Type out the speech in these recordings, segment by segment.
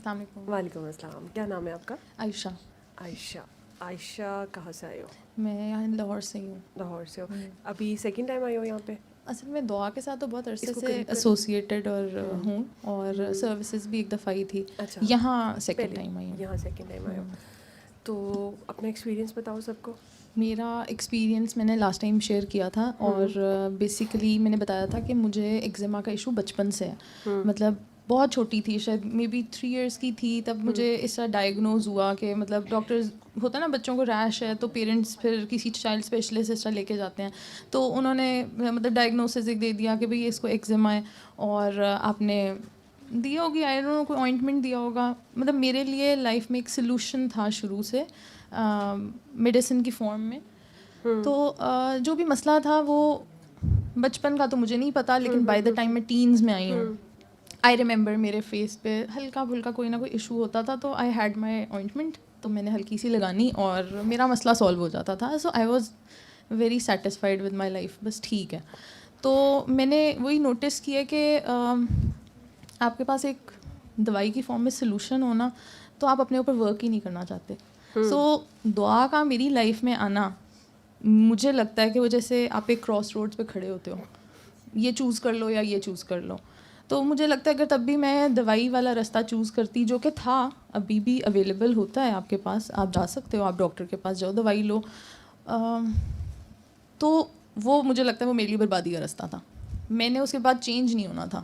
السلام علیکم. وعلیکم السلام. کیا نام ہے آپ کا؟ عائشہ. عائشہ کہاں سے آئے ہو؟ میں یہاں لاہور سے ہی ہوں. لاہور سے ہو. ابھی سیکنڈ ٹائم آئے ہو یہاں پہ؟ اصل میں دعا کے ساتھ تو بہت عرصے سے ایسوسیٹیڈ ہوں اور سروسز بھی ایک دفعہ ہی تھی. اچھا, یہاں سیکنڈ ٹائم آئی ہوں. یہاں سیکنڈ ٹائم آئے ہو. تو اپنا ایکسپیرینس بتاؤ سب کو. میرا ایکسپیرینس میں نے لاسٹ ٹائم شیئر کیا تھا اور بیسیکلی میں نے بتایا تھا کہ مجھے ایگزیما کا ایشو بچپن سے ہے. مطلب بہت چھوٹی تھی, شاید مے بی 3 ایئرس کی تھی, تب مجھے اس طرح ڈائگنوز ہوا کہ مطلب ڈاکٹرز ہوتا ہے نا بچوں کو ریش ہے تو پیرنٹس پھر کسی چائلڈ اسپیشلسٹ اس طرح لے کے جاتے ہیں. تو انہوں نے مطلب ڈائگنوسس ایک دے دیا کہ بھئی اس کو ایگزیما ہے اور آپ نے دیا ہوگی آئی ڈونٹ نو کوئی آئنٹمنٹ دیا ہوگا. مطلب میرے لیے لائف میں ایک سلوشن تھا شروع سے میڈیسن کی فارم میں. تو جو بھی مسئلہ تھا وہ بچپن کا تو مجھے نہیں پتا, لیکن بائی دا ٹائم میں ٹینز میں آئی ہوں آئی ریممبر میرے فیس پہ ہلکا پھلکا کوئی نہ کوئی ایشو ہوتا تھا تو آئی ہیڈ مائی آئنٹمنٹ, تو میں نے ہلکی سی لگانی اور میرا مسئلہ سالو ہو جاتا تھا. So I was very satisfied with my life, بس ٹھیک ہے. تو میں نے وہی نوٹس کیا کہ آپ کے پاس ایک دوائی کی فارم میں سلوشن ہونا تو آپ اپنے اوپر ورک ہی نہیں کرنا چاہتے. سو دعا کا میری لائف میں آنا مجھے لگتا ہے کہ وہ جیسے آپ ایک کراس روڈس پہ کھڑے ہوتے ہو, یہ چوز کر لو یا یہ چوز کر لو. تو مجھے لگتا ہے کہ تب بھی میں دوائی والا راستہ چوز کرتی, جو کہ تھا, ابھی بھی اویلیبل ہوتا ہے آپ کے پاس, آپ جا سکتے ہو, آپ ڈاکٹر کے پاس جاؤ دوائی لو. تو وہ مجھے لگتا ہے وہ میرے لیے بربادی کا راستہ تھا. میں نے اس کے بعد چینج نہیں ہونا تھا,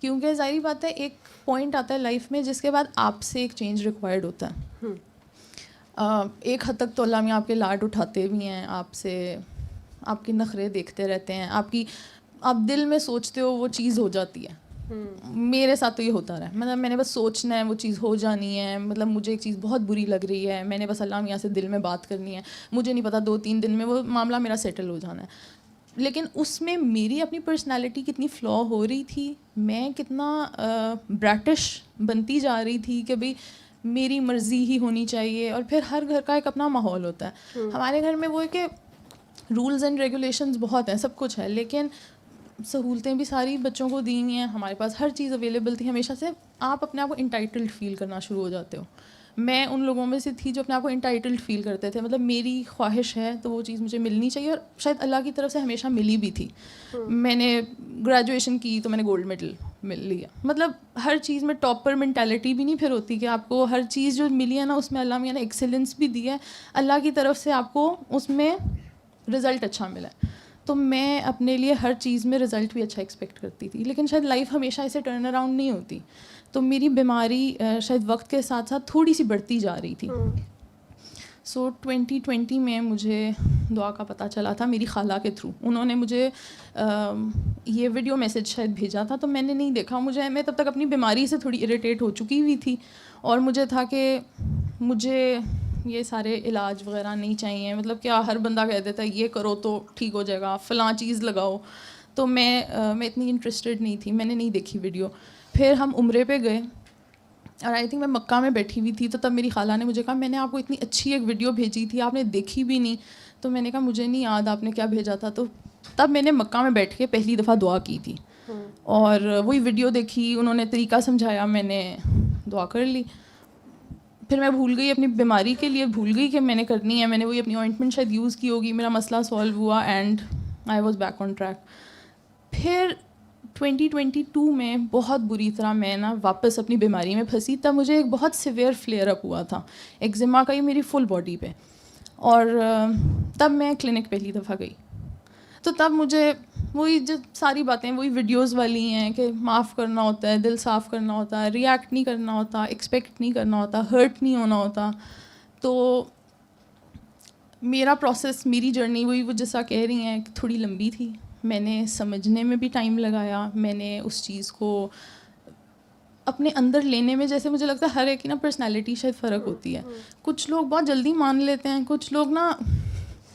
کیونکہ ظاہری بات ہے ایک پوائنٹ آتا ہے لائف میں جس کے بعد آپ سے ایک چینج ریکوائرڈ ہوتا ہے. ایک حد تک تو اللہ میاں آپ کے لاڈ اٹھاتے بھی ہیں, آپ سے آپ کے نخرے دیکھتے رہتے ہیں, آپ دل میں سوچتے ہو وہ چیز ہو جاتی ہے. میرے ساتھ تو یہ ہوتا رہا, مطلب میں نے بس سوچنا ہے وہ چیز ہو جانی ہے. مطلب مجھے ایک چیز بہت بری لگ رہی ہے, میں نے بس اللہ میاں سے دل میں بات کرنی ہے, مجھے نہیں پتا 2-3 دن میں وہ معاملہ میرا سیٹل ہو جانا ہے. لیکن اس میں میری اپنی پرسنالٹی کتنی فلا ہو رہی تھی, میں کتنا برٹش بنتی جا رہی تھی کہ بھئی میری مرضی ہی ہونی چاہیے. اور پھر ہر گھر کا ایک اپنا ماحول ہوتا ہے. ہمارے گھر میں وہ ہے کہ رولز اینڈ ریگولیشنز بہت ہیں, سب کچھ ہے, لیکن سہولتیں بھی ساری بچوں کو دی ہیں, ہمارے پاس ہر چیز اویلیبل تھی ہمیشہ سے. آپ اپنے آپ کو انٹائٹلڈ فیل کرنا شروع ہو جاتے ہو. میں ان لوگوں میں سے تھی جو اپنے آپ کو انٹائٹلڈ فیل کرتے تھے, مطلب میری خواہش ہے تو وہ چیز مجھے ملنی چاہیے, اور شاید اللہ کی طرف سے ہمیشہ ملی بھی تھی. میں نے گریجویشن کی تو میں نے گولڈ میڈل مل لیا. مطلب ہر چیز میں ٹاپر مینٹیلٹی بھی نہیں پھر ہوتی کہ آپ کو ہر چیز جو ملی ہے نا اس میں اللہ میاں نے ایکسیلنس بھی دی ہے, اللہ کی طرف سے آپ کو اس میں رزلٹ اچھا ملا ہے. تو میں اپنے لیے ہر چیز میں رزلٹ بھی اچھا ایکسپیکٹ کرتی تھی, لیکن شاید لائف ہمیشہ ایسے ٹرن اراؤنڈ نہیں ہوتی. تو میری بیماری شاید وقت کے ساتھ ساتھ تھوڑی سی بڑھتی جا رہی تھی. سو 2020 میں مجھے دعا کا پتہ چلا تھا میری خالہ کے تھرو. انہوں نے مجھے یہ ویڈیو میسیج شاید بھیجا تھا, تو میں نے نہیں دیکھا. میں تب تک اپنی بیماری سے تھوڑی اریٹیٹ ہو چکی ہوئی تھی, اور مجھے تھا کہ مجھے یہ سارے علاج وغیرہ نہیں چاہیے. مطلب کیا ہر بندہ کہہ دیتا ہے یہ کرو تو ٹھیک ہو جائے گا, فلاں چیز لگاؤ. تو میں اتنی انٹرسٹڈ نہیں تھی, میں نے نہیں دیکھی ویڈیو. پھر ہم عمرے پہ گئے, اور آئی تھنک میں مکہ میں بیٹھی ہوئی تھی, تو تب میری خالہ نے مجھے کہا میں نے آپ کو اتنی اچھی ایک ویڈیو بھیجی تھی, آپ نے دیکھی بھی نہیں. تو میں نے کہا مجھے نہیں یاد آپ نے کیا بھیجا تھا. تو تب میں نے مکہ میں بیٹھ کے پہلی دفعہ دعا کی تھی, اور وہی ویڈیو دیکھی, انہوں نے طریقہ سمجھایا, میں نے دعا کر لی. پھر میں بھول گئی اپنی بیماری کے لیے, بھول گئی کہ میں نے کرنی ہے. میں نے وہی اپنی آئنٹمنٹ شاید یوز کی ہوگی, میرا مسئلہ سالو ہوا, and I was back on track. پھر 2022 میں بہت بری طرح میں واپس اپنی بیماری میں پھنسی. تب مجھے ایک بہت سیویئر فلیئر اپ ہوا تھا ایگزیما کا, یہ میری فل باڈی پہ. اور تب میں کلینک پہلی دفعہ گئی. تو تب مجھے وہی جو ساری باتیں وہی ویڈیوز والی ہیں کہ معاف کرنا ہوتا ہے, دل صاف کرنا ہوتا ہے, ریئیکٹ نہیں کرنا ہوتا, ایکسپیکٹ نہیں کرنا ہوتا, ہرٹ نہیں ہونا ہوتا. تو میرا پروسیس, میری جرنی وہی وہ جیسا کہہ رہی ہیں کہ تھوڑی لمبی تھی. میں نے سمجھنے میں بھی ٹائم لگایا, میں نے اس چیز کو اپنے اندر لینے میں, جیسے مجھے لگتا ہے ہر ایک کی نا پرسنالٹی شاید فرق ہوتی ہے. کچھ لوگ بہت جلدی مان لیتے ہیں, کچھ لوگ نا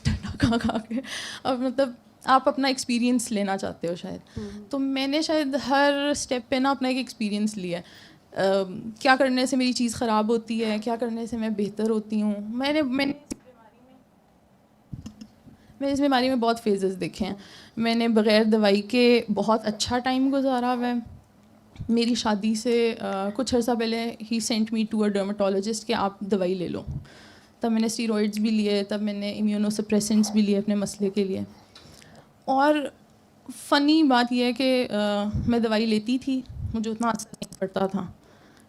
ڈنڈا کھا کے, اور مطلب آپ اپنا ایکسپیرینس لینا چاہتے ہو شاید. تو میں نے شاید ہر اسٹیپ پہ نا اپنا ایک ایکسپیرینس لیا ہے. کیا کرنے سے میری چیز خراب ہوتی ہے, کیا کرنے سے میں بہتر ہوتی ہوں. میں نے اس بیماری میں بہت فیزز دیکھے ہیں. میں نے بغیر دوائی کے بہت اچھا ٹائم گزارا ہوا ہے, میری شادی سے کچھ عرصہ پہلے ہی sent me to a dermatologist کہ آپ دوائی لے لو. تب میں نے اسٹیرائڈس بھی لیے, تب میں نے امیونو سپریسنٹس بھی لیے اپنے مسئلے کے لیے. اور فنی بات یہ ہے کہ میں دوائی لیتی تھی, مجھے اتنا اثر نہیں پڑتا تھا.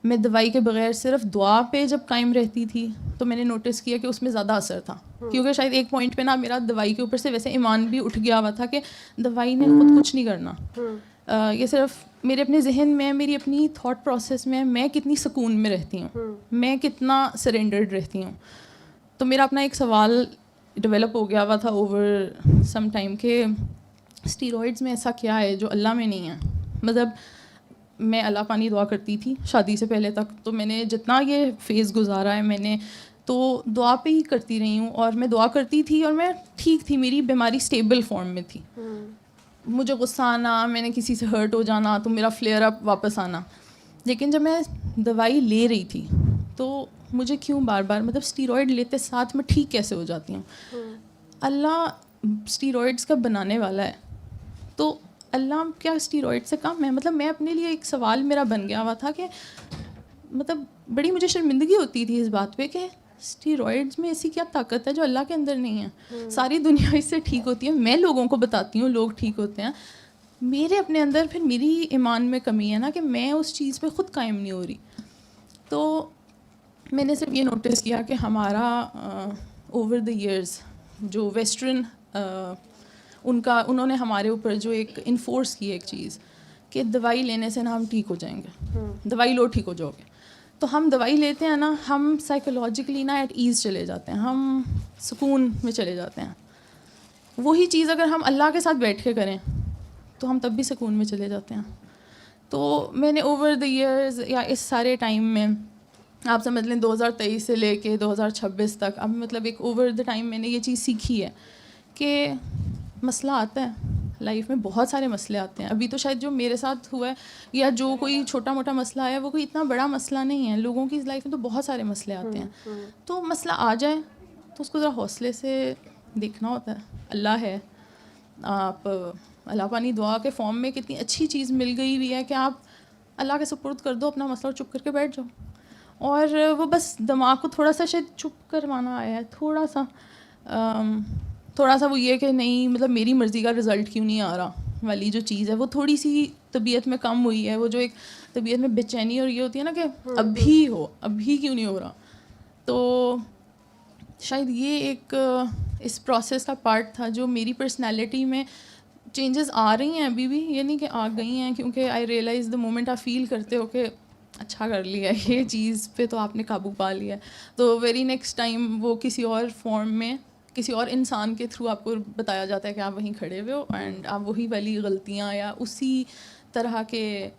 میں دوائی کے بغیر صرف دعا پہ جب قائم رہتی تھی تو میں نے نوٹس کیا کہ اس میں زیادہ اثر تھا, کیونکہ شاید ایک پوائنٹ پہ نا میرا دوائی کے اوپر سے ویسے ایمان بھی اٹھ گیا ہوا تھا کہ دوائی نے خود کچھ نہیں کرنا, یہ صرف میرے اپنے ذہن میں, میری اپنی تھاٹ پروسیس میں کتنی سکون میں رہتی ہوں, میں کتنا سرینڈرڈ رہتی ہوں. تو میرا اپنا ایک سوال ڈیولپ ہو گیا ہوا تھا اوور سم ٹائم کہ اسٹیرائڈس میں ایسا کیا ہے جو اللہ میں نہیں ہے. مطلب میں اللہ پانی دعا کرتی تھی شادی سے پہلے تک, تو میں نے جتنا یہ فیز گزارا ہے میں نے تو دعا پہ ہی کرتی رہی ہوں, اور میں دعا کرتی تھی اور میں ٹھیک تھی, میری بیماری اسٹیبل فارم میں تھی. مجھے غصہ آنا, میں نے کسی سے ہرٹ ہو جانا تو میرا فلیئر اپ واپس آنا. لیکن جب میں دوائی لے رہی تھی تو مجھے کیوں بار بار مطلب اسٹیرائڈ لیتے ساتھ میں ٹھیک کیسے ہو جاتی ہوں. اللہ اسٹیرائڈس کا بنانے والا ہے, تو اللہ کیا اسٹیرائڈ سے کم ہے. مطلب میں اپنے لیے ایک سوال میرا بن گیا ہوا تھا کہ مطلب بڑی مجھے شرمندگی ہوتی تھی اس بات پہ کہ اسٹیرائڈز میں ایسی کیا طاقت ہے جو اللہ کے اندر نہیں ہے. ساری دنیا اس سے ٹھیک ہوتی ہے, میں لوگوں کو بتاتی ہوں لوگ ٹھیک ہوتے ہیں, میرے اپنے اندر پھر میری ایمان میں کمی ہے نا کہ میں اس چیز پہ خود قائم نہیں ہو رہی. تو میں نے صرف یہ نوٹس کیا کہ ہمارا اوور دا ایئرز جو ویسٹرن انہوں نے ہمارے اوپر جو ایک انفورس کی ایک چیز کہ دوائی لینے سے نا ہم ٹھیک ہو جائیں گے, دوائی لو ٹھیک ہو جاؤ گے. تو ہم دوائی لیتے ہیں نا, ہم سائیکولوجیکلی نا ایٹ ایز چلے جاتے ہیں, ہم سکون میں چلے جاتے ہیں. وہی چیز اگر ہم اللہ کے ساتھ بیٹھ کے کریں تو ہم تب بھی سکون میں چلے جاتے ہیں. تو میں نے اوور دا ایئرز یا اس سارے ٹائم میں آپ سمجھ لیں 2023 سے لے کے 2026 تک, اب مطلب ایک اوور دا ٹائم میں نے یہ چیز سیکھی ہے کہ مسئلہ آتا ہے لائف میں, بہت سارے مسئلے آتے ہیں. ابھی تو شاید جو میرے ساتھ ہوا ہے یا جو کوئی چھوٹا موٹا مسئلہ آیا وہ کوئی اتنا بڑا مسئلہ نہیں ہے. لوگوں کی لائف میں تو بہت سارے مسئلے آتے ہیں. تو مسئلہ آ جائے تو اس کو ذرا حوصلے سے دیکھنا ہوتا ہے. اللہ ہے, آپ اللہ پانی دعا کے فارم میں کتنی اچھی چیز مل گئی ہوئی ہے کہ آپ اللہ کے سپرد کر دو اپنا مسئلہ اور چپ کر کے بیٹھ جاؤ. اور وہ بس دماغ کو تھوڑا سا شاید چپ کروانا آیا ہے, تھوڑا سا وہ یہ کہ نہیں مطلب میری مرضی کا رزلٹ کیوں نہیں آ رہا والی جو چیز ہے وہ تھوڑی سی طبیعت میں کم ہوئی ہے. وہ جو ایک طبیعت میں بے چینی اور یہ ہوتی ہے نا کہ ابھی کیوں نہیں ہو رہا. تو شاید یہ ایک اس پروسیس کا پارٹ تھا جو میری پرسنالٹی میں چینجز آ رہی ہیں ابھی بھی, یہ نہیں کہ آ گئی ہیں, کیونکہ آئی ریئلائز دا مومنٹ آپ فیل کرتے ہو کہ اچھا کر لیا ہے یہ چیز پہ, تو آپ نے قابو پا لیا ہے. تو ویری نیکسٹ ٹائم وہ کسی اور فارم میں کسی اور انسان کے تھرو آپ کو بتایا جاتا ہے کہ آپ وہیں کھڑے ہوئے ہو اینڈ آپ وہی والی غلطیاں یا اسی طرح کے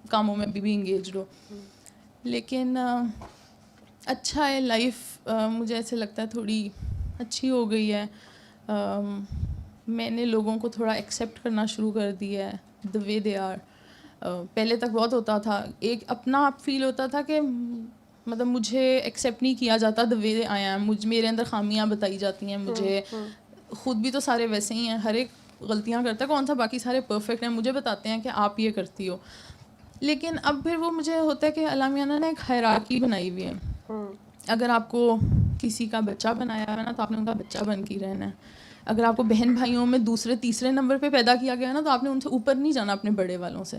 کاموں میں بھی انگیجڈ ہو. لیکن اچھا ہے لائف, مجھے ایسے لگتا ہے تھوڑی اچھی ہو گئی ہے. میں نے لوگوں کو تھوڑا ایکسیپٹ کرنا شروع کر دیا ہے دا وے دے آر. پہلے تک بہت ہوتا تھا, ایک اپنا آپ فیل ہوتا تھا کہ مطلب مجھے ایکسیپٹ نہیں کیا جاتا دا وے آئی ایم, میرے اندر خامیاں بتائی جاتی ہیں. مجھے خود بھی تو سارے ویسے ہی ہیں, ہر ایک غلطیاں کرتا ہے, کون سا باقی سارے پرفیکٹ ہیں, مجھے بتاتے ہیں کہ آپ یہ کرتی ہو. لیکن اب پھر وہ مجھے ہوتا ہے کہ علامہ میاں نے ایک ہائرارکی بنائی ہوئی ہے. اگر آپ کو کسی کا بچہ بنایا ہے نا تو آپ نے ان کا بچہ بن کے رہنا ہے. اگر آپ کو بہن بھائیوں میں دوسرے تیسرے نمبر پہ پیدا کیا گیا ہے نا تو آپ نے ان سے اوپر نہیں جانا اپنے بڑے والوں سے.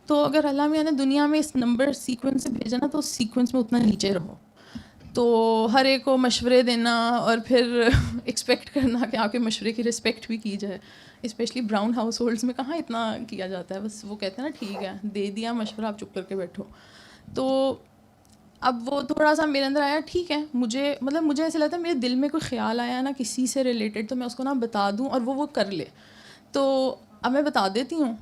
تو اگر اللہ میاں نے دنیا میں اس نمبر سیکوینس سے بھیجا نا تو اس سیکوینس میں اتنا نیچے رہو. تو ہر ایک کو مشورے دینا اور پھر ایکسپیکٹ کرنا کہ آپ کے مشورے کی رسپیکٹ بھی کی جائے, اسپیشلی براؤن ہاؤس ہولڈس میں کہاں اتنا کیا جاتا ہے. بس وہ کہتے ہیں نا ٹھیک ہے دے دیا مشورہ, آپ چپ کر کے بیٹھو. تو اب وہ تھوڑا سا میرے اندر آیا, ٹھیک ہے مجھے ایسا لگتا ہے میرے دل میں کوئی خیال آیا نا کسی سے ریلیٹڈ تو میں اس کو نا بتا دوں اور وہ کر لے. تو اب میں بتا دیتی ہوں,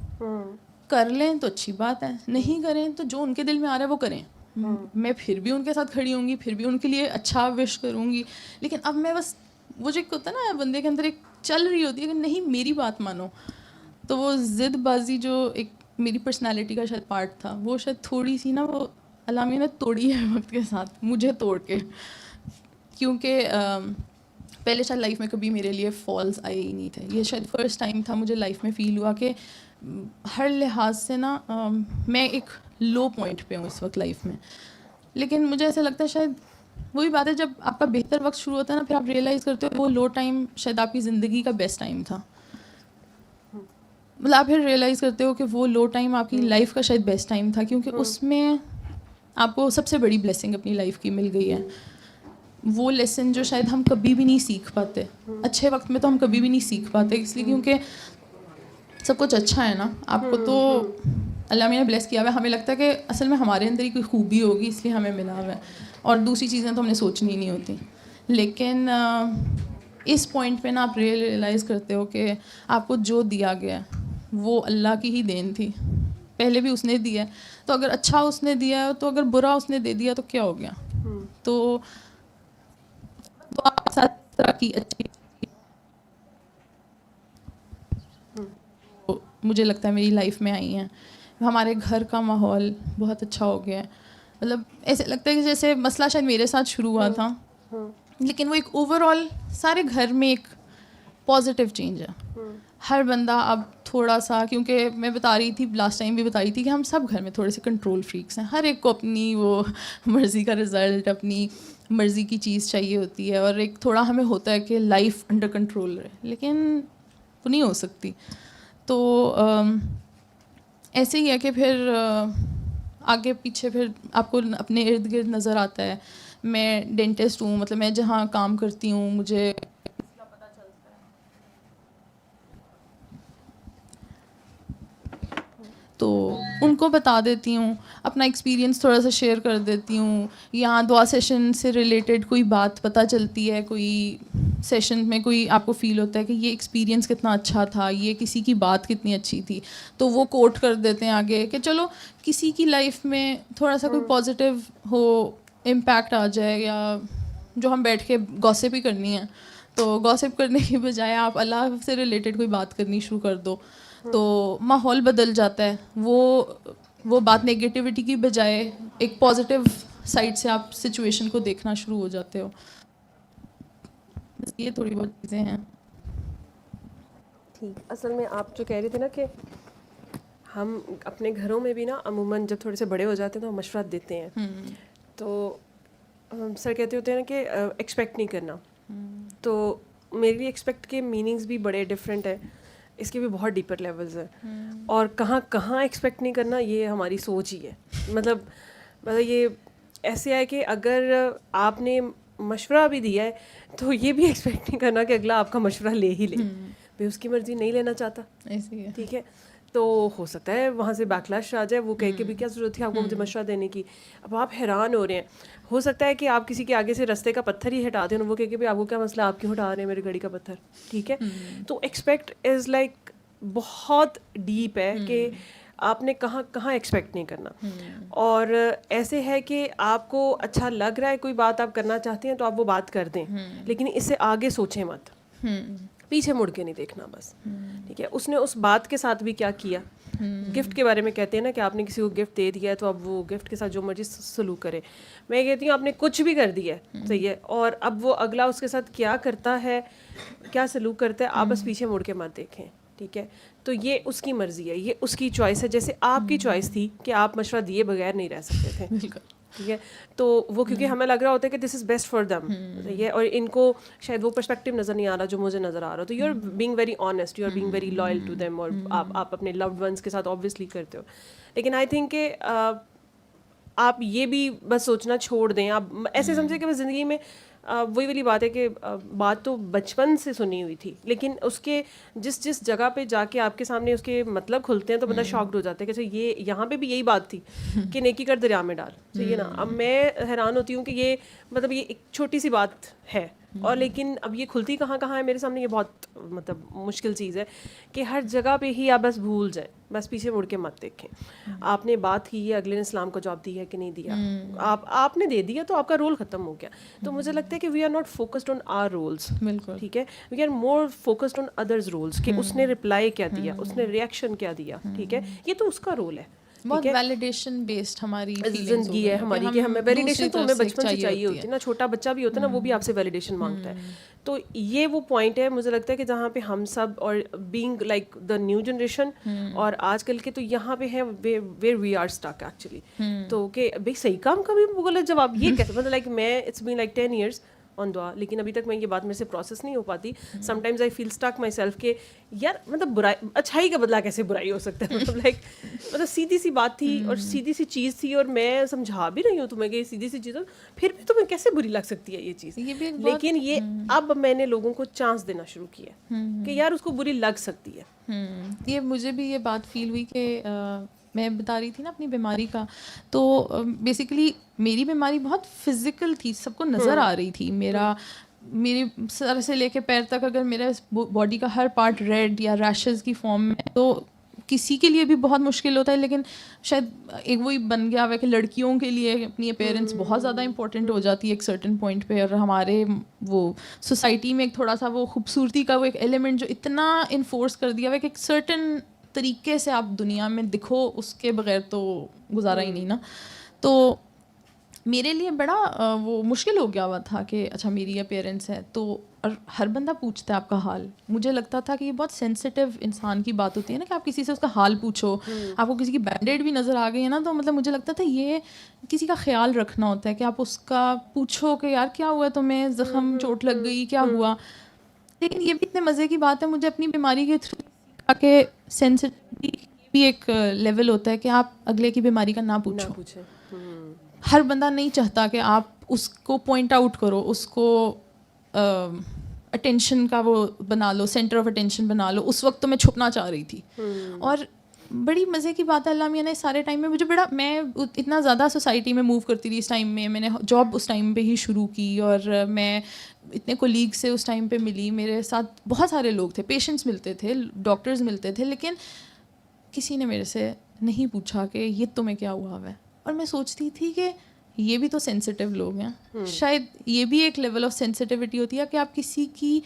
کر لیں تو اچھی بات ہے, نہیں کریں تو جو ان کے دل میں آ رہا ہے وہ کریں. میں پھر بھی ان کے ساتھ کھڑی ہوں گی, پھر بھی ان کے لیے اچھا وش کروں گی. لیکن اب میں بس وہ جو ایک ہوتا ہے نا بندے کے اندر ایک چل رہی ہوتی ہے کہ نہیں میری بات مانو, تو وہ ضد بازی جو ایک میری پرسنالٹی کا شاید پارٹ تھا وہ شاید تھوڑی سی نا وہ علامہ نے توڑی ہے وقت کے ساتھ, مجھے توڑ کے. کیونکہ پہلے شاید لائف میں کبھی میرے لیے فالز آئے ہی نہیں تھے. یہ شاید فرسٹ ٹائم تھا مجھے لائف میں فیل ہوا کہ ہر لحاظ سے نا میں ایک لو پوائنٹ پہ ہوں اس وقت لائف میں. لیکن مجھے ایسا لگتا ہے شاید وہی بات ہے, جب آپ کا بہتر وقت شروع ہوتا ہے نا, پھر آپ ریئلائز کرتے ہو وہ لو ٹائم شاید آپ کی زندگی کا بیسٹ ٹائم تھا. مطلب آپ پھر ریئلائز کرتے ہو کہ وہ لو ٹائم آپ کی لائف کا شاید بیسٹ ٹائم تھا, کیونکہ اس میں آپ کو سب سے بڑی بلیسنگ اپنی لائف کی مل گئی ہے. وہ لیسن جو شاید ہم کبھی بھی نہیں سیکھ پاتے, اچھے وقت میں تو ہم کبھی بھی نہیں سیکھ پاتے, اس لیے کیونکہ سب کچھ اچھا ہے نا, آپ کو تو اللہ میں نے بلیس کیا ہوا ہے. ہمیں لگتا ہے کہ اصل میں ہمارے اندر ہی کوئی خوبی ہوگی اس لیے ہمیں ملا ہوا ہے, اور دوسری چیزیں تو ہم نے سوچنی ہی نہیں ہوتی. لیکن اس پوائنٹ پہ نا آپ ریئلائز کرتے ہو کہ آپ کو جو دیا گیا ہے وہ اللہ کی ہی دین تھی, پہلے بھی اس نے دیا ہے, تو اگر اچھا اس نے دیا ہے تو اگر برا اس نے دے دیا تو کیا ہو گیا. تو آپ کے ساتھ طرح کی اچھی مجھے لگتا ہے میری لائف میں آئی ہیں. ہمارے گھر کا ماحول بہت اچھا ہو گیا ہے. مطلب ایسے لگتا ہے کہ جیسے مسئلہ شاید میرے ساتھ شروع ہوا تھا, لیکن وہ ایک اوور آل سارے گھر میں ایک پازیٹیو چینج ہے. ہر بندہ اب تھوڑا سا, کیونکہ میں بتا رہی تھی لاسٹ ٹائم بھی بتا رہی تھی کہ ہم سب گھر میں تھوڑے سے کنٹرول فریکس ہیں. ہر ایک کو اپنی وہ مرضی کا رزلٹ, اپنی مرضی کی چیز چاہیے ہوتی ہے, اور ایک تھوڑا ہمیں ہوتا ہے کہ لائف انڈر کنٹرول رہے, لیکن وہ نہیں ہو سکتی. تو ایسے ہی ہے کہ پھر آگے پیچھے پھر آپ کو اپنے ارد گرد نظر آتا ہے. میں ڈینٹسٹ ہوں, مطلب میں جہاں کام کرتی ہوں مجھے تو ان کو بتا دیتی ہوں, اپنا ایکسپیرینس تھوڑا سا شیئر کر دیتی ہوں. یہاں دعا سیشن سے ریلیٹڈ کوئی بات پتہ چلتی ہے, کوئی سیشن میں کوئی آپ کو فیل ہوتا ہے کہ یہ ایکسپیرینس کتنا اچھا تھا, یہ کسی کی بات کتنی اچھی تھی, تو وہ کوٹ کر دیتے ہیں آگے کہ چلو کسی کی لائف میں تھوڑا سا کوئی پازیٹیو ہو, امپیکٹ آ جائے. یا جو ہم بیٹھ کے گوسپ ہی کرنی ہے, تو گوسپ کرنے کی بجائے آپ اللہ سے ریلیٹڈ کوئی بات کرنی شروع کر دو, تو ماحول بدل جاتا ہے. وہ بات نگیٹیوٹی کی بجائے ایک پازیٹیو سائڈ سے آپ سچویشن کو دیکھنا شروع ہو جاتے ہو. یہ تھوڑی بہت چیزیں ہیں. ٹھیک, اصل میں آپ جو کہہ رہے تھے نا کہ ہم اپنے گھروں میں بھی نا عموماً جب تھوڑے سے بڑے ہو جاتے ہیں تو ہم مشورہ دیتے ہیں, تو سر کہتے ہوتے ہیں نا کہ ایکسپیکٹ نہیں کرنا. تو میرے لیے ایکسپیکٹ کے میننگز بھی بڑے ڈفرینٹ ہیں, اس کے بھی بہت ڈیپر لیولز ہیں. اور کہاں کہاں ایکسپیکٹ نہیں کرنا یہ ہماری سوچ ہی ہے. مطلب یہ ایسے ہے کہ اگر آپ نے مشورہ بھی دیا ہے تو یہ بھی ایکسپیکٹ نہیں کرنا کہ اگلا آپ کا مشورہ لے ہی لے. بھائی اس کی مرضی نہیں لینا چاہتا, ٹھیک ہے, تو ہو سکتا ہے وہاں سے بیکلاش آ جائے, وہ کہہ کے بھی کیا ضرورت تھی آپ کو مجھے مشورہ دینے کی. اب آپ حیران ہو رہے ہیں, ہو سکتا ہے کہ آپ کسی کے آگے سے رستے کا پتھر ہی ہٹا دیں, وہ کہہ کے بھی آپ کو کیا مسئلہ, آپ کیوں ہٹا رہے ہیں میری گاڑی کا پتھر, ٹھیک ہے. تو ایکسپیکٹ از لائک بہت ڈیپ ہے کہ آپ نے کہاں کہاں ایکسپیکٹ نہیں کرنا. اور ایسے ہے کہ آپ کو اچھا لگ رہا ہے کوئی بات آپ کرنا چاہتے ہیں تو آپ وہ بات کر دیں, لیکن اس سے آگے سوچیں مت, پیچھے مڑ کے نہیں دیکھنا بس, ٹھیک ہے. اس نے اس بات کے ساتھ بھی کیا کیا. گفٹ کے بارے میں کہتے ہیں نا کہ آپ نے کسی کو گفٹ دے دیا ہے تو اب وہ گفٹ کے ساتھ جو مرضی سلوک کرے. میں کہتی ہوں آپ نے کچھ بھی کر دیا ہے, صحیح ہے, اور اب وہ اگلا اس کے ساتھ کیا کرتا ہے, کیا سلوک کرتا ہے, آپ بس پیچھے مڑ کے مت دیکھیں, ٹھیک ہے. تو یہ اس کی مرضی ہے, یہ اس کی چوائس ہے, جیسے آپ کی چوائس تھی کہ آپ مشورہ دیے بغیر نہیں رہ سکتے تھے, ٹھیک ہے. تو وہ کیونکہ ہمیں لگ رہا ہوتا ہے کہ دس از بیسٹ فار دم, صحیح ہے, اور ان کو شاید وہ پرسپیکٹیو نظر نہیں آ رہا جو مجھے نظر آ رہا. تو you are being very honest, you are being very loyal to them, اور آپ اپنے لوڈ ونس کے ساتھ آبویسلی کرتے ہو. لیکن آئی تھنک کہ آپ یہ بھی بس سوچنا چھوڑ دیں. آپ ایسے سمجھیں کہ بس زندگی میں وہی والی بات ہے کہ بات تو بچپن سے سنی ہوئی تھی, لیکن اس کے جس جگہ پہ جا کے آپ کے سامنے اس کے مطلب کھلتے ہیں تو بندہ شاکڈ ہو جاتا ہے کہ یہ یہاں پہ بھی یہی بات تھی کہ نیکی کر دریا میں ڈال, صحیح ہے نا. اب میں حیران ہوتی ہوں کہ یہ مطلب یہ ایک چھوٹی سی بات ہے, اور لیکن اب یہ کھلتی کہاں کہاں ہے میرے سامنے. یہ بہت مطلب مشکل چیز ہے کہ ہر جگہ پہ ہی آپ بس بھول جائیں, بس پیچھے مڑ کے مت دیکھیں. آپ نے بات کی ہے, اگلے نے اسلام کا جواب دیا ہے کہ نہیں دیا, آپ نے دے دیا تو آپ کا رول ختم ہو گیا. تو مجھے لگتا ہے کہ we are not focused on our roles, ٹھیک ہے, we are more focused on others roles, کہ اس نے رپلائی کیا دیا, اس نے ریئیکشن کیا دیا, ٹھیک ہے, یہ تو اس کا رول ہے. بہت ویلیڈیشن بیسڈ ہماری زندگی ہے ہماری کہ ہمیں ویلیڈیشن تو ہمیں بچپن سے چاہیے ہوتی ہے نا. چھوٹا بچہ بھی ہوتا ہے نا وہ بھی آپ سے ویلیڈیشن مانگتا ہے. تو یہ وہ پوائنٹ ہے مجھے لگتا ہے کہ جہاں پہ ہم سب اور being like the new generation اور آج کل کے تو یہاں پہ ہے where we are stuck actually. تو کہ بھائی صحیح کام کا بھی غلط جواب یہ کیسے, مطلب لائک میں اٹس بین لائک 10 years آن دعا, لیکن ابھی تک میں یہ بات میرے سے پروسیس نہیں ہو پاتی. Sometimes I feel stuck myself کہ یار مطلب برائی اچھائی کا بدلہ کیسے برائی ہو سکتا ہے, مطلب لائک مطلب سیدھی سی بات تھی اور سیدھی سی چیز تھی اور میں سمجھا بھی رہی ہوں تمہیں کہ سیدھی سی چیز ہو, پھر بھی تمہیں کیسے بری لگ سکتی ہے یہ چیز. لیکن یہ اب میں نے لوگوں کو چانس دینا شروع کیا کہ یار اس کو بری لگ سکتی ہے. یہ مجھے بھی یہ بات فیل ہوئی کہ میں بتا رہی تھی نا اپنی بیماری کا, تو بیسیکلی میری بیماری بہت فزیکل تھی, سب کو نظر آ رہی تھی. میری سر سے لے کے پیر تک اگر میرا باڈی کا ہر پارٹ ریڈ یا ریشز کی فارم میں, تو کسی کے لیے بھی بہت مشکل ہوتا ہے. لیکن شاید ایک وہی بن گیا ہوا ہے کہ لڑکیوں کے لیے اپنی اپیئرنس بہت زیادہ امپورٹنٹ ہو جاتی ہے ایک سرٹن پوائنٹ پہ, اور ہمارے وہ سوسائٹی میں ایک تھوڑا سا وہ خوبصورتی کا وہ ایک ایلیمنٹ جو اتنا انفورس کر دیا ہوا ہے کہ ایک سرٹن طریقے سے آپ دنیا میں دکھو, اس کے بغیر تو گزارا ہی نہیں نا. تو میرے لیے بڑا وہ مشکل ہو گیا ہوا تھا کہ اچھا میری اپیئرنس ہے تو, اور ہر بندہ پوچھتا ہے آپ کا حال. مجھے لگتا تھا کہ یہ بہت سینسٹیو انسان کی بات ہوتی ہے نا کہ آپ کسی سے اس کا حال پوچھو. آپ کو کسی کی بینڈیڈ بھی نظر آ گئی ہے نا, تو مطلب مجھے لگتا تھا یہ کسی کا خیال رکھنا ہوتا ہے کہ آپ اس کا پوچھو کہ یار کیا ہوا تمہیں, زخم چوٹ لگ گئی, کیا ہوا. لیکن یہ بھی اتنے مزے کی بات ہے, مجھے اپنی بیماری کے تھرو سیکھا کہ سینسٹیوٹی بھی ایک لیول ہوتا ہے کہ آپ اگلے کی بیماری کا نہ پوچھو. ہر بندہ نہیں چاہتا کہ آپ اس کو پوائنٹ آؤٹ کرو, اس کو اٹینشن کا وہ بنا لو, سینٹر آف اٹینشن بنا لو. اس وقت تو میں چھپنا چاہ رہی تھی. اور بڑی مزے کی بات ہے, اللہ میاں نے سارے ٹائم میں مجھے میں اتنا زیادہ سوسائٹی میں موو کرتی تھی اس ٹائم میں. میں نے جاب اس ٹائم پہ ہی شروع کی, اور میں اتنے کولیگ سے اس ٹائم پہ ملی. میرے ساتھ بہت سارے لوگ تھے, پیشنٹس ملتے تھے, ڈاکٹرز ملتے تھے, لیکن کسی نے میرے سے نہیں پوچھا کہ یہ تمہیں کیا ہوا ہوا ہے. اور میں سوچتی تھی کہ یہ بھی تو سینسٹیو لوگ ہیں, شاید یہ بھی ایک لیول آف سینسٹیوٹی ہوتی ہے کہ آپ کسی کی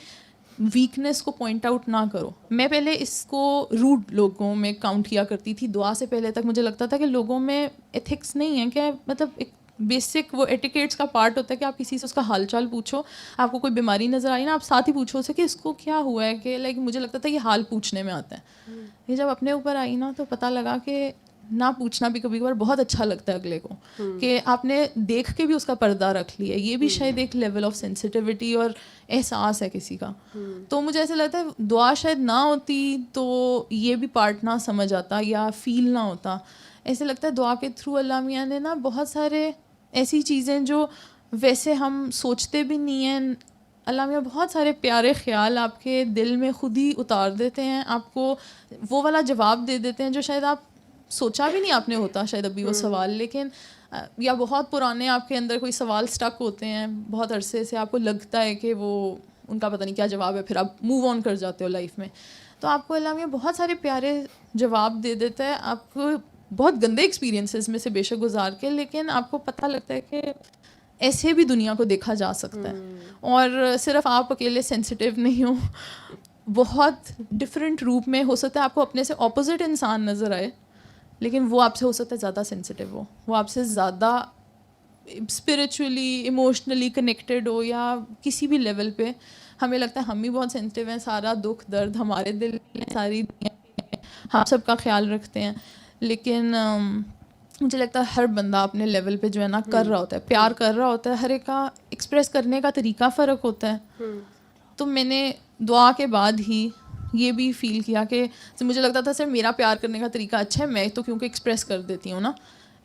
ویکنیس کو پوائنٹ آؤٹ نہ کرو. میں پہلے اس کو روڈ لوگوں میں کاؤنٹ کیا کرتی تھی. دعا سے پہلے تک مجھے لگتا تھا کہ لوگوں میں ایتھکس نہیں ہے, کہ مطلب ایک بیسک وہ ایٹیکیٹس کا پارٹ ہوتا ہے کہ آپ کسی سے اس کا حال چال پوچھو. آپ کو کوئی بیماری نظر آئی نا, آپ ساتھ ہی پوچھو اسے کہ اس کو کیا ہوا ہے, کہ لائک مجھے لگتا تھا یہ حال پوچھنے میں آتا ہے. یہ جب اپنے اوپر آئی نا تو پتہ لگا کہ نہ پوچھنا بھی کبھی کبھار بہت اچھا لگتا ہے اگلے کو, کہ آپ نے دیکھ کے بھی اس کا پردہ رکھ لیا. یہ بھی شاید ایک لیول آف سینسٹیوٹی اور احساس ہے کسی کا. تو مجھے ایسا لگتا ہے دعا شاید نہ ہوتی تو یہ بھی پارٹ نہ سمجھ آتا یا فیل نہ ہوتا. ایسے لگتا ہے دعا کے تھرو اللہ میاں نے نا بہت سارے ایسی چیزیں جو ویسے ہم سوچتے بھی نہیں ہیں, اللہ میاں بہت سارے پیارے خیال آپ کے دل میں خود ہی اتار دیتے ہیں, آپ کو وہ والا جواب دے دیتے ہیں جو شاید آپ سوچا بھی نہیں آپ نے ہوتا شاید ابھی وہ سوال. لیکن یا بہت پرانے آپ کے اندر کوئی سوال اسٹک ہوتے ہیں بہت عرصے سے, آپ کو لگتا ہے کہ وہ ان کا پتہ نہیں کیا جواب ہے, پھر آپ موو آن کر جاتے ہو لائف میں. تو آپ کو اللہ میاں بہت سارے پیارے جواب دے دیتا ہے, آپ کو بہت گندے ایکسپیرینسز میں سے بے شک گزار کے, لیکن آپ کو پتہ لگتا ہے کہ ایسے بھی دنیا کو دیکھا جا سکتا ہے. اور صرف آپ اکیلے سینسٹیو نہیں ہو, بہت ڈفرینٹ روپ میں ہو سکتا ہے آپ کو اپنے سے اپوزٹ انسان نظر آئے, لیکن وہ آپ سے ہو سکتا ہے زیادہ سینسٹیو ہو, وہ آپ سے زیادہ اسپریچولی ایموشنلی کنیکٹیڈ ہو, یا کسی بھی لیول پہ. ہمیں لگتا ہے ہم بھی بہت سینسٹیو ہیں, سارا دکھ درد ہمارے دل میں, ساری دنیا میں ہم سب کا خیال رکھتے ہیں. لیکن مجھے لگتا ہے ہر بندہ اپنے لیول پہ جو ہے نا کر رہا ہوتا ہے, پیار کر رہا ہوتا ہے. ہر ایک کا ایکسپریس کرنے کا طریقہ فرق ہوتا ہے. تو میں نے دعا کے بعد ہی یہ بھی فیل کیا کہ مجھے لگتا تھا صرف میرا پیار کرنے کا طریقہ اچھا ہے, میں تو کیونکہ ایکسپریس کر دیتی ہوں نا,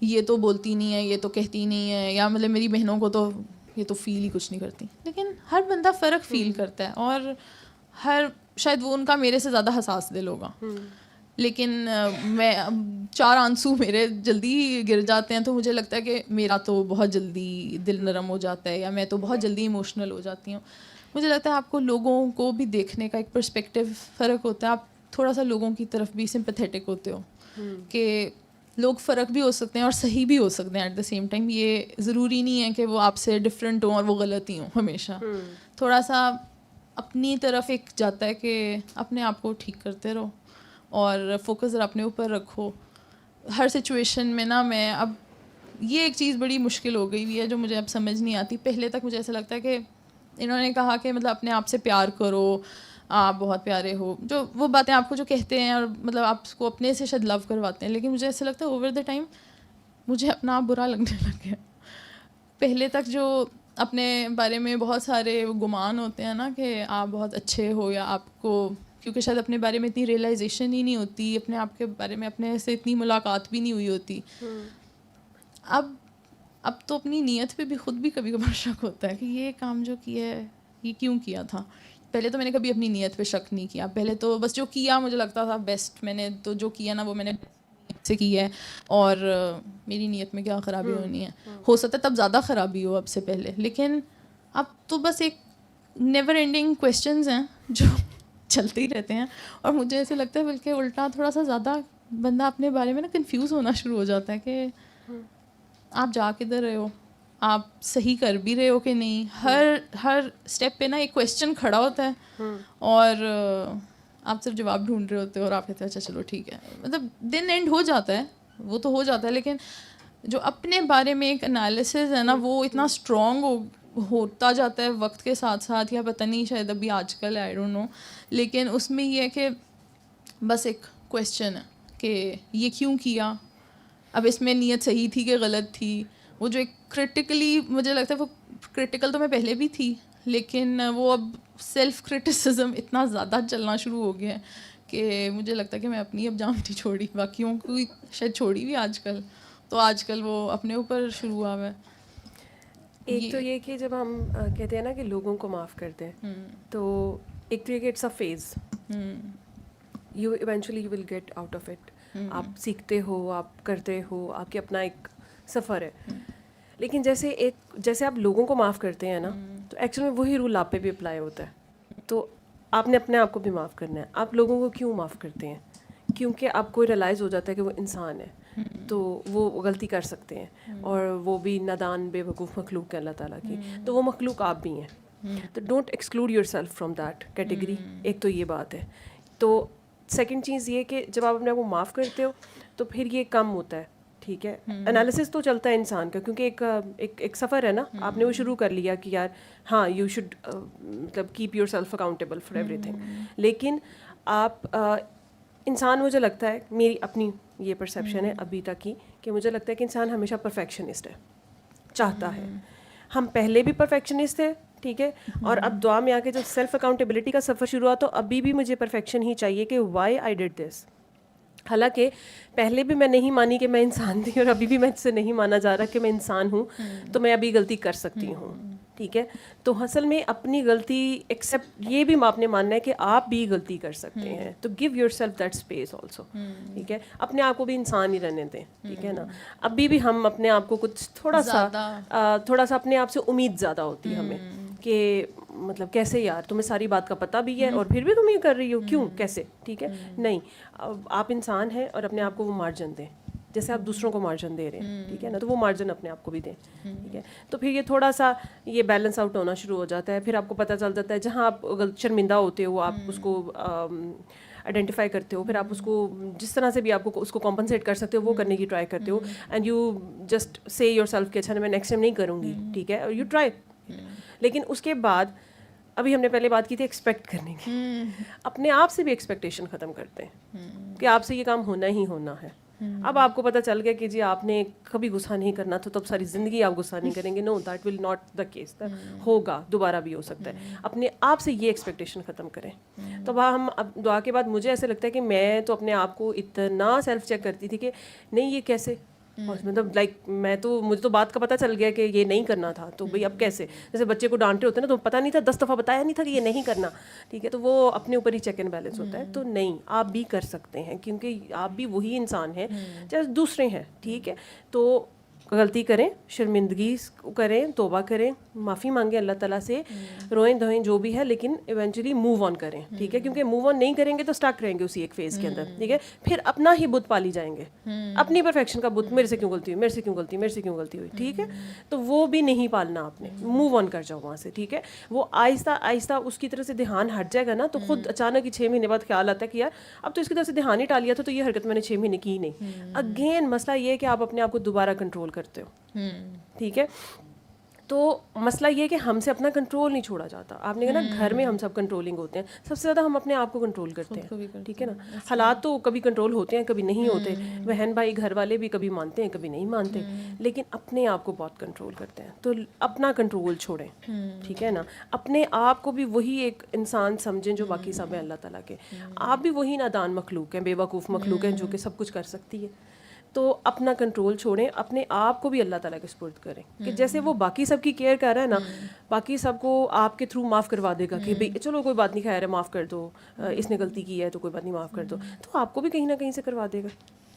یہ تو بولتی نہیں ہے, یہ تو کہتی نہیں ہے, یا مطلب میری بہنوں کو تو یہ تو فیل ہی کچھ نہیں کرتی. لیکن ہر بندہ فرق فیل کرتا ہے, اور شاید وہ ان کا میرے سے زیادہ حساس دل ہوگا. لیکن میں 4 آنسو میرے جلدی گر جاتے ہیں, تو مجھے لگتا ہے کہ میرا تو بہت جلدی دل نرم ہو جاتا ہے, یا میں تو بہت جلدی ایموشنل ہو جاتی ہوں. مجھے لگتا ہے آپ کو لوگوں کو بھی دیکھنے کا ایک پرسپیکٹیو فرق ہوتا ہے. آپ تھوڑا سا لوگوں کی طرف بھی سمپیتھیٹک ہوتے ہو, کہ لوگ فرق بھی ہو سکتے ہیں اور صحیح بھی ہو سکتے ہیں ایٹ دا سیم ٹائم. یہ ضروری نہیں ہے کہ وہ آپ سے ڈفرینٹ ہوں اور وہ غلط ہی ہوں ہمیشہ. تھوڑا سا اپنی طرف ایک جاتا ہے کہ اپنے آپ کو ٹھیک کرتے رہو اور فوکس ذرا اپنے اوپر رکھو. ہر سچویشن میں نا میں اب یہ ایک چیز بڑی مشکل ہو گئی ہوئی ہے جو مجھے اب سمجھ نہیں آتی. پہلے تک مجھے ایسا لگتا ہے کہ انہوں نے کہا کہ مطلب اپنے آپ سے پیار کرو, آپ بہت پیارے ہو, جو وہ باتیں آپ کو جو کہتے ہیں اور مطلب آپ کو اپنے سے شاید لو کرواتے ہیں, لیکن مجھے ایسا لگتا ہے اوور دا ٹائم مجھے اپنا آپ برا لگنے لگ گیا. پہلے تک جو اپنے بارے میں بہت سارے گمان ہوتے ہیں نا کہ آپ بہت اچھے ہو, یا آپ کو کیونکہ شاید اپنے بارے میں اتنی ریئلائزیشن ہی نہیں ہوتی, اپنے آپ کے بارے میں اپنے سے اتنی ملاقات بھی نہیں ہوئی ہوتی. اب تو اپنی نیت پہ بھی خود بھی کبھی کبھار شک ہوتا ہے کہ یہ کام جو کیا ہے یہ کیوں کیا تھا. پہلے تو میں نے کبھی اپنی نیت پہ شک نہیں کیا, پہلے تو بس جو کیا مجھے لگتا تھا بیسٹ, میں نے تو جو کیا نا وہ میں نے سے کی ہے, اور میری نیت میں کیا خرابی ہونی ہے. ہو سکتا ہے تب زیادہ خرابی ہو اب سے پہلے, لیکن اب تو بس ایک نیور اینڈنگ کویشچنز ہیں جو چلتے ہی رہتے ہیں. اور مجھے ایسے لگتا ہے بلکہ الٹا تھوڑا سا زیادہ بندہ اپنے بارے میں نا کنفیوز ہونا شروع ہو جاتا ہے کہ آپ جا کدھر رہے ہو, آپ صحیح کر بھی رہے ہو کہ نہیں. ہر اسٹیپ پہ نا ایک کویشچن کھڑا ہوتا ہے اور آپ صرف جواب ڈھونڈ رہے ہوتے ہو, اور آپ کہتے ہیں اچھا چلو ٹھیک ہے, مطلب دن اینڈ ہو جاتا ہے, وہ تو ہو جاتا ہے, لیکن جو اپنے بارے میں ایک انالیسز ہے نا وہ اتنا اسٹرانگ ہوتا جاتا ہے وقت کے ساتھ ساتھ, یا پتہ نہیں شاید ابھی آج کل آئی ڈونٹ نو, لیکن اس میں یہ ہے کہ بس ایک کویشچن ہے کہ یہ کیوں کیا, اب اس میں نیت صحیح تھی کہ غلط تھی. وہ جو ایک کرٹیکلی مجھے لگتا ہے وہ کرٹیکل تو میں پہلے بھی تھی, لیکن وہ اب سیلف کرٹیسزم اتنا زیادہ چلنا شروع ہو گیا ہے کہ مجھے لگتا ہے کہ میں اپنی اب جان نہیں چھوڑی, باقیوں کو شاید چھوڑی بھی آج کل, تو آج کل وہ اپنے اوپر شروع ہوا ہے. ایک تو یہ کہ جب ہم کہتے ہیں نا کہ لوگوں کو معاف کرتے ہیں, تو ایک تو یہ کہ it's a phase, you eventually you will get out of it. آپ سیکھتے ہو, آپ کرتے ہو, آپ کے اپنا ایک سفر ہے. لیکن جیسے آپ لوگوں کو معاف کرتے ہیں نا, تو ایکچولی میں وہی رول آپ پہ بھی اپلائی ہوتا ہے. تو آپ نے اپنے آپ کو بھی معاف کرنا ہے. آپ لوگوں کو کیوں معاف کرتے ہیں؟ کیونکہ آپ کو ریئلائز ہو جاتا ہے کہ وہ انسان ہے, تو وہ غلطی کر سکتے ہیں, اور وہ بھی نادان بے وقوف مخلوق ہے اللہ تعالیٰ کی, تو وہ مخلوق آپ بھی ہیں. تو don't exclude your self from that category. ایک تو یہ بات ہے. تو سیکنڈ چیز یہ کہ جب آپ اپنے آپ کو معاف کرتے ہو تو پھر یہ کم ہوتا ہے. ٹھیک ہے, انالیسس تو چلتا ہے انسان کا, کیونکہ ایک سفر ہے نا, آپ نے وہ شروع کر لیا کہ یار ہاں یو شوڈ مطلب keep your self accountable for every thing. لیکن آپ انسان, مجھے لگتا ہے میری اپنی یہ پرسیپشن ہے ابھی تک کی, کہ مجھے لگتا ہے کہ انسان ہمیشہ پرفیکشنسٹ ہے, چاہتا ہے. ہم پہلے بھی پرفیکشنسٹ تھے, ٹھیک ہے, اور اب دعا میں آ کے جب سیلف اکاؤنٹیبلٹی کا سفر شروع ہوا تو ابھی بھی مجھے پرفیکشن ہی چاہیے کہ وائی آئی ڈیڈ دس. حالانکہ پہلے بھی میں نہیں مانی کہ میں انسان تھی, اور ابھی بھی میں اس سے نہیں مانا جا رہا کہ میں انسان ہوں, تو میں ابھی غلطی کر سکتی ہوں. ٹھیک ہے, تو اصل میں اپنی غلطی ایکسیپٹ, یہ بھی آپ نے ماننا ہے کہ آپ بھی غلطی کر سکتے ہیں, تو give your self that space also. ٹھیک ہے, اپنے آپ کو بھی انسان ہی رہنے دیں. ٹھیک ہے نا, ابھی بھی ہم اپنے آپ کو کچھ تھوڑا سا اپنے آپ سے امید زیادہ ہوتی ہے ہمیں, کہ مطلب کیسے یار, تمہیں ساری بات کا پتہ بھی ہے اور پھر بھی تم یہ کر رہی ہو, کیوں, کیسے. ٹھیک ہے, نہیں, آپ انسان ہیں اور اپنے آپ کو وہ مارجن دیں جیسے آپ دوسروں کو مارجن دے رہے ہیں. ٹھیک ہے نا, تو وہ مارجن اپنے آپ کو بھی دیں. ٹھیک ہے, تو پھر یہ تھوڑا سا یہ بیلنس آؤٹ ہونا شروع ہو جاتا ہے. پھر آپ کو پتہ چل جاتا ہے جہاں آپ شرمندہ ہوتے ہو آپ اس کو آئیڈینٹیفائی کرتے ہو, پھر آپ اس کو جس طرح سے بھی آپ کو اس کو کمپنسیٹ کر سکتے ہو وہ کرنے کی ٹرائی کرتے ہو, and you just say yourself کہ اچھا میں نیکسٹ ٹائم نہیں کروں گی. ٹھیک ہے, اور یو ٹرائی. لیکن اس کے بعد ابھی ہم نے پہلے بات کی تھی ایکسپیکٹ کرنے کی, اپنے آپ سے بھی ایکسپیکٹیشن ختم کرتے ہیں کہ آپ سے یہ کام ہونا ہی ہونا ہے. اب آپ کو پتہ چل گیا کہ جی آپ نے کبھی غصہ نہیں کرنا تھا, تو اب ساری زندگی آپ غصہ نہیں کریں گے. No, that will not the case. ہوگا, دوبارہ بھی ہو سکتا ہے. اپنے آپ سے یہ ایکسپیکٹیشن ختم کریں. تو ہم اب دعا کے بعد مجھے ایسا لگتا ہے کہ میں تو اپنے آپ کو اتنا سیلف چیک کرتی تھی کہ نہیں یہ کیسے, مطلب لائک مجھے تو بات کا پتہ چل گیا کہ یہ نہیں کرنا تھا, تو بھائی اب کیسے, جیسے بچے کو ڈانٹے ہوتے ہیں نا, تو پتہ نہیں تھا 10 دفعہ بتایا نہیں تھا کہ یہ نہیں کرنا. ٹھیک ہے, تو وہ اپنے اوپر ہی چیک اینڈ بیلنس ہوتا ہے. تو نہیں, آپ بھی کر سکتے ہیں, کیونکہ آپ بھی وہی انسان ہیں جیسے دوسرے ہیں. ٹھیک ہے, تو غلطی کریں, شرمندگی کریں, توبہ کریں, معافی مانگیں اللہ تعالیٰ سے, روئیں دھوئیں جو بھی ہے, لیکن ایونچولی موو آن کریں, ٹھیک ہے, کیونکہ موو آن نہیں کریں گے تو اسٹک رہیں گے اسی ایک فیز کے اندر, ٹھیک ہے, پھر اپنا ہی بت پالی جائیں گے, اپنی پرفیکشن کا بت, میرے سے کیوں غلطی ہوئی, میرے سے کیوں غلطی, میرے سے کیوں غلطی ہوئی, ٹھیک ہے, تو وہ بھی نہیں پالنا آپ نے, موو آن کر جاؤ وہاں سے, ٹھیک ہے. وہ آہستہ آہستہ اس کی طرف سے دھیان ہٹ جائے گا نا, تو خود اچانک ہی 6 مہینے بعد خیال آتا ہے کہ یار اب تو اس کی طرف سے دھیان ہی ڈال لیا تھا, تو یہ حرکت میں نے 6 مہینے کی نہیں. اگین مسئلہ یہ ہے کہ آپ اپنے آپ کو دوبارہ کنٹرول کرتے ہو, ٹھیک ہے. تو مسئلہ یہ ہے کہ ہم سے اپنا کنٹرول نہیں چھوڑا جاتا. آپ نے کہا نا گھر میں ہم سب کنٹرولنگ ہوتے ہیں, سب سے زیادہ ہم اپنے آپ کو کنٹرول کرتے ہیں, ٹھیک ہے نا. حالات تو کبھی کنٹرول ہوتے ہیں, کبھی نہیں ہوتے, بہن بھائی گھر والے بھی کبھی مانتے ہیں, کبھی نہیں مانتے, لیکن اپنے آپ کو بہت کنٹرول کرتے ہیں. تو اپنا کنٹرول چھوڑیں, ٹھیک ہے نا. اپنے آپ کو بھی وہی ایک انسان سمجھیں جو باقی سب ہیں اللہ تعالیٰ کے. آپ بھی وہی نادان مخلوق ہیں, بے وقوف مخلوق ہیں جو کہ سب کچھ کر سکتی ہے. تو اپنا کنٹرول چھوڑیں, اپنے آپ کو بھی اللہ تعالیٰ کے سپرد کریں, کہ جیسے وہ باقی سب کی کیئر کر رہا ہے نا, باقی سب کو آپ کے تھرو معاف کروا دے گا کہ بھائی چلو کوئی بات نہیں, خیر ہے, معاف کر دو, اس نے غلطی کی ہے تو کوئی بات نہیں, معاف کر دو, تو آپ کو بھی کہیں نہ کہیں سے کروا دے گا,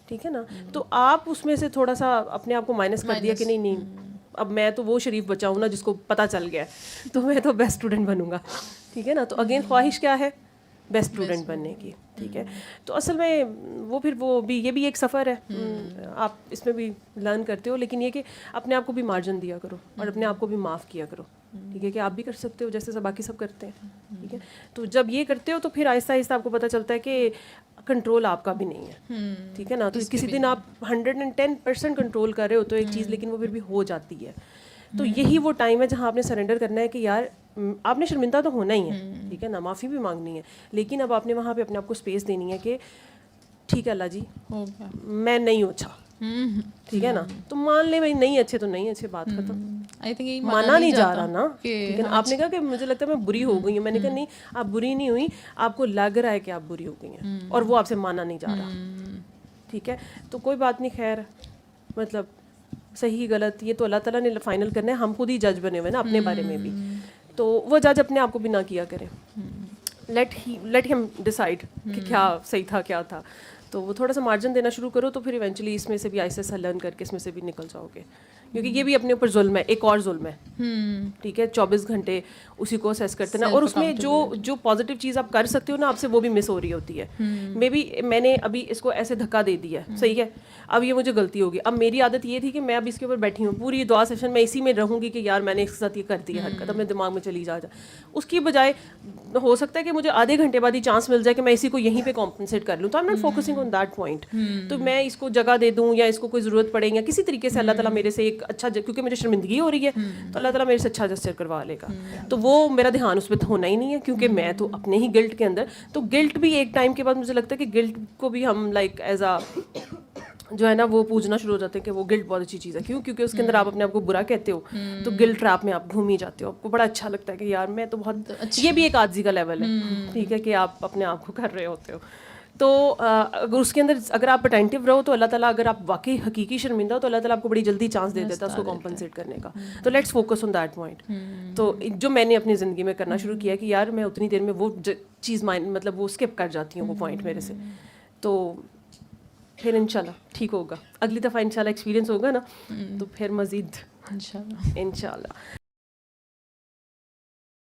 ٹھیک ہے نا. تو آپ اس میں سے تھوڑا سا اپنے آپ کو مائنس کر دیا کہ نہیں اب میں تو وہ شریف بچا ہوں نا جس کو پتہ چل گیا ہے, تو میں تو بیسٹ اسٹوڈنٹ بنوں گا, ٹھیک ہے نا. تو اگین خواہش کیا ہے, بیسٹ اسٹوڈنٹ بننے کی, ٹھیک ہے. تو اصل میں وہ پھر وہ بھی یہ بھی ایک سفر ہے, آپ اس میں بھی لرن کرتے ہو, لیکن یہ کہ اپنے آپ کو بھی مارجن دیا کرو اور اپنے آپ کو بھی معاف کیا کرو, ٹھیک ہے, کہ آپ بھی کر سکتے ہو جیسے باقی سب کرتے ہیں, ٹھیک ہے. تو جب یہ کرتے ہو تو پھر آہستہ آہستہ آپ کو پتہ چلتا ہے کہ کنٹرول آپ کا بھی نہیں ہے, ٹھیک ہے نا. تو کسی دن آپ 110% کنٹرول کر رہے ہو تو ایک چیز, لیکن وہ پھر بھی ہو جاتی ہے. تو یہی وہ ٹائم ہے جہاں آپ نے سرنڈر کرنا ہے کہ یار آپ نے شرمندہ تو ہونا ہی ہے, ٹھیک ہے نا, معافی بھی مانگنی ہے, لیکن اب آپ نے وہاں پہ اپنے آپ کو اسپیس دینی ہے کہ ٹھیک ہے اللہ جی میں نہیں ہوں اچھا, ٹھیک ہے نا. تو مان لیں بھائی نہیں اچھے تو نہیں اچھے, بات ختم. مانا نہیں جا رہا نا, ٹھیک ہے نا. آپ نے کہا کہ مجھے لگتا ہے میں بری ہو گئی ہوں, میں نے کہا نہیں آپ بری نہیں ہوئی, آپ کو لگ رہا ہے کہ آپ بری ہو گئی ہیں اور وہ آپ سے مانا نہیں جا رہا, ٹھیک ہے. تو کوئی بات نہیں, خیر, مطلب صحیح غلط یہ تو اللہ تعالیٰ نے فائنل کرنا ہے, ہم خود ہی جج بنے ہوئے نا اپنے بارے میں بھی. تو وہ جج اپنے آپ کو بھی نہ کیا کریں, لیٹ ہم ڈیسائڈ کہ کیا صحیح تھا کیا تھا. تو وہ تھوڑا سا مارجن دینا شروع کرو, تو پھر ایونچولی اس میں سے بھی آہستہ آہستہ لرن کر کے اس میں سے بھی نکل جاؤ گے, کیونکہ یہ بھی اپنے اوپر ظلم ہے, ایک اور ظلم ہے, ٹھیک ہے. 24 گھنٹے اسی کو اسیس کرتے نا, اور اس میں جو پازیٹیو چیز آپ کر سکتے ہو نا آپ سے, وہ بھی مس ہو رہی ہوتی ہے. مے بی میں نے ابھی اس کو ایسے دھکا دے دیا, صحیح ہے, اب یہ مجھے غلطی ہوگی. اب میری عادت یہ تھی کہ میں اب اس کے اوپر بیٹھی ہوں, پوری دعا سیشن میں اسی میں رہوں گی کہ یار میں نے اس کے ساتھ یہ کر دی حرکت, اب میرے دماغ میں چلی جا. اس کی بجائے ہو سکتا ہے کہ مجھے آدھے گھنٹے بعد ہی چانس مل جائے کہ میں اسی کو یہیں پہ کمپنسیٹ کر لوں, تو I am not focusing on that point. تو میں اس کو جگہ دے دوں یا اس کو کوئی ضرورت پڑے یا کسی طریقے سے اللہ تعالیٰ میرے سے ایک اچھا, کیونکہ مجھے شرمندگی ہو رہی ہے تو اللہ تعالیٰ میرے سے اچھا جسچر کروا لے گا. تو وہ میرا دھیان اس پہ ہونا ہی نہیں ہے, کیونکہ میں تو اپنے ہی گلٹ کے اندر. تو گلٹ بھی ایک ٹائم کے بعد مجھے لگتا ہے کہ گلٹ کو بھی ہم لائک ایز اے جو ہے نا وہ پوجنا شروع ہو جاتے ہیں کہ وہ گلٹ بہت اچھی چیز ہے. کیوں؟ کیونکہ اس کے اندر آپ اپنے آپ کو برا کہتے ہو, تو گلٹ ٹریپ میں آپ گھوم ہی جاتے ہو, آپ کو بڑا اچھا لگتا ہے کہ یار میں تو بہت, یہ بھی ایک عاجزی کا لیول ہے, ٹھیک ہے, کہ آپ اپنے آپ کو کر رہے ہوتے ہو. تو اگر اس کے اندر اگر آپ اٹینٹیو رہو تو اللہ تعالیٰ, اگر آپ واقعی حقیقی شرمندہ ہو تو اللہ تعالیٰ آپ کو بڑی جلدی چانس دے دیتا ہے اس کو کمپنسیٹ کرنے کا. تو let's focus on that point. تو جو میں نے اپنی زندگی میں کرنا شروع کیا کہ یار میں اتنی دیر میں وہ چیز مطلب وہ اسکپ کر جاتی ہوں, وہ پوائنٹ میرے سے. تو پھر انشاءاللہ ٹھیک ہوگا, اگلی دفعہ انشاءاللہ ایکسپیرینس ہوگا نا, تو پھر مزید انشاءاللہ